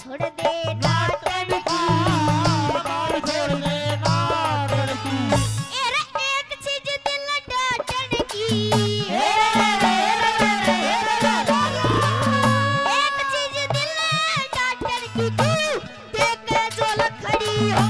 छोड़ दे नाटन की, बाल छोड़ दे नाटन की। एरे एक चीज दिल डाटन की, एक चीज दिल डाटन की, तू देख जो लखड़ी हो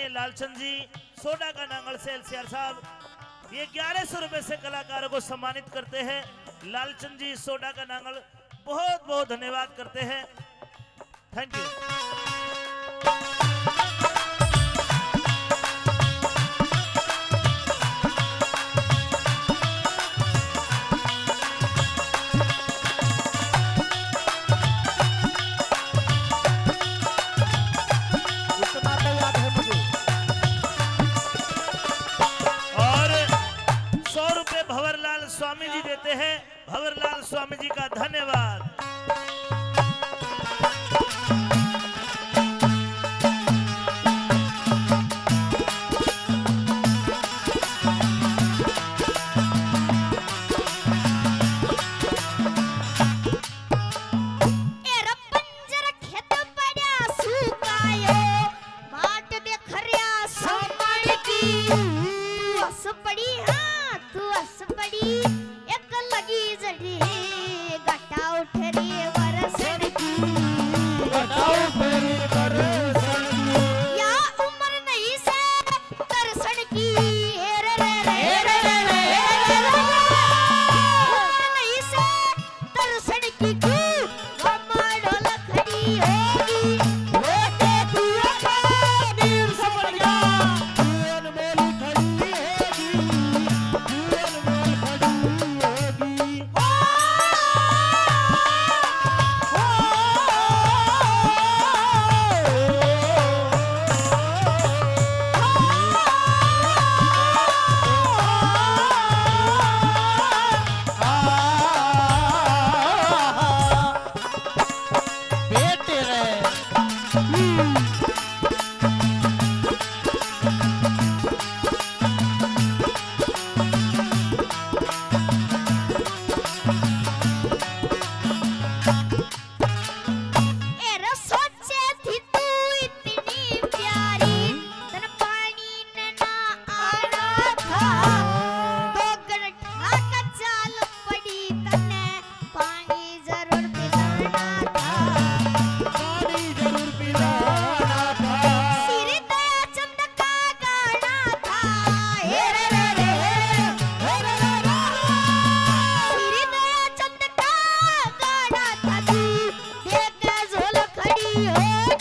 लालचंद जी सोडा का नांगल से एलसीआर साहब ये 1100 रुपए से कलाकारों को सम्मानित करते हैं। लालचंद जी सोडा का नांगल बहुत बहुत धन्यवाद करते हैं। Thank you. स्वामी जी देते हैं। भंवरलाल स्वामी जी का धन्यवाद।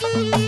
होगी।